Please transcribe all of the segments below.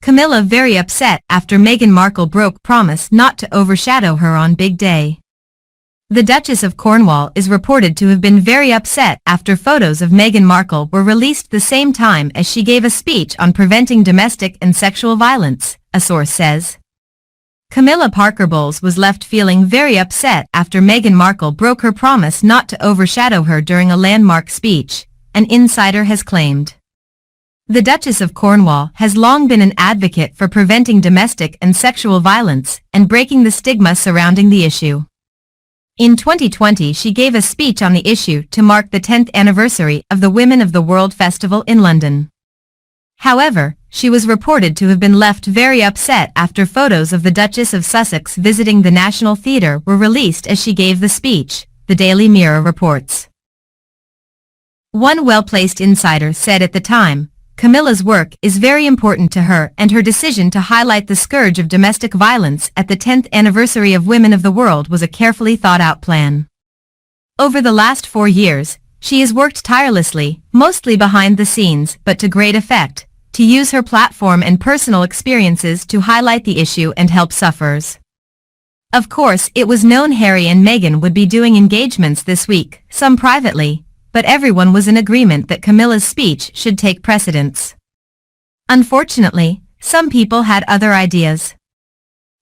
Camilla very upset after Meghan Markle broke promise not to overshadow her on big day. The Duchess of Cornwall is reported to have been very upset after photos of Meghan Markle were released the same time as she gave a speech on preventing domestic and sexual violence, a source says. Camilla Parker-Bowles was left feeling very upset after Meghan Markle broke her promise not to overshadow her during a landmark speech, an insider has claimed. The Duchess of Cornwall has long been an advocate for preventing domestic and sexual violence and breaking the stigma surrounding the issue. In 2020 she gave a speech on the issue to mark the 10th anniversary of the Women of the World Festival in London. However, she was reported to have been left very upset after photos of the Duchess of Sussex visiting the National Theatre were released as she gave the speech, the Daily Mirror reports. One well-placed insider said at the time, Camilla's work is very important to her and her decision to highlight the scourge of domestic violence at the 10th anniversary of Women of the World was a carefully thought-out plan. Over the last 4 years, she has worked tirelessly, mostly behind the scenes but to great effect, to use her platform and personal experiences to highlight the issue and help sufferers. Of course, it was known Harry and Meghan would be doing engagements this week, some privately, but everyone was in agreement that Camilla's speech should take precedence. Unfortunately, some people had other ideas.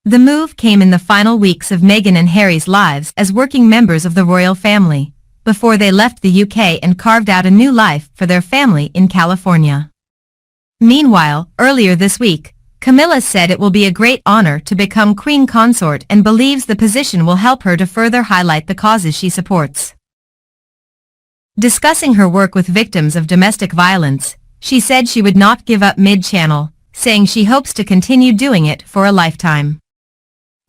The move came in the final weeks of Meghan and Harry's lives as working members of the royal family, before they left the UK and carved out a new life for their family in California. Meanwhile, earlier this week, Camilla said it will be a great honor to become Queen Consort and believes the position will help her to further highlight the causes she supports. Discussing her work with victims of domestic violence, she said she would not give up mid-channel, saying she hopes to continue doing it for a lifetime.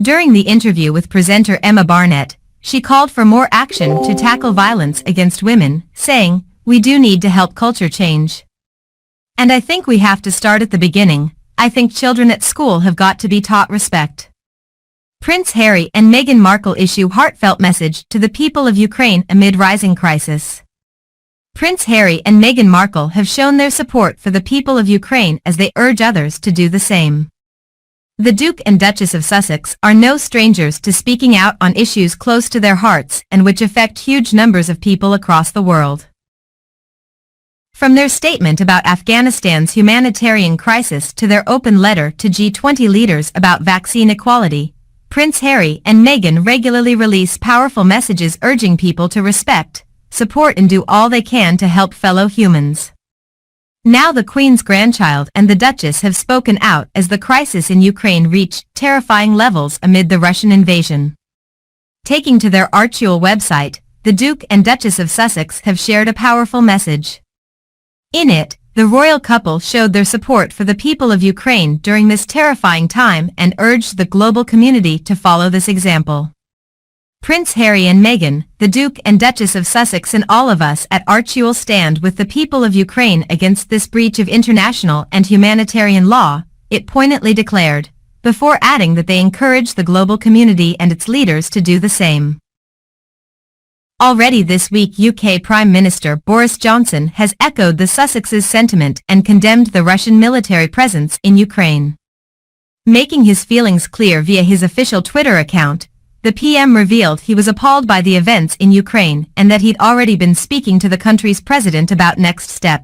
During the interview with presenter Emma Barnett, she called for more action to tackle violence against women, saying, "We do need to help culture change. And I think we have to start at the beginning. I think children at school have got to be taught respect." Prince Harry and Meghan Markle issue heartfelt message to the people of Ukraine amid rising crisis. Prince Harry and Meghan Markle have shown their support for the people of Ukraine as they urge others to do the same. The Duke and Duchess of Sussex are no strangers to speaking out on issues close to their hearts and which affect huge numbers of people across the world. From their statement about Afghanistan's humanitarian crisis to their open letter to G20 leaders about vaccine equality, Prince Harry and Meghan regularly release powerful messages urging people to respect, support and do all they can to help fellow humans. Now the Queen's grandchild and the Duchess have spoken out as the crisis in Ukraine reached terrifying levels amid the Russian invasion. Taking to their Archie website, the Duke and Duchess of Sussex have shared a powerful message. In it, the royal couple showed their support for the people of Ukraine during this terrifying time and urged the global community to follow this example. Prince Harry and Meghan, the Duke and Duchess of Sussex and all of us at Archie will stand with the people of Ukraine against this breach of international and humanitarian law, it poignantly declared, before adding that they encourage the global community and its leaders to do the same. Already this week UK Prime Minister Boris Johnson has echoed the Sussex's sentiment and condemned the Russian military presence in Ukraine. Making his feelings clear via his official Twitter account, the PM revealed he was appalled by the events in Ukraine and that he'd already been speaking to the country's president about next steps.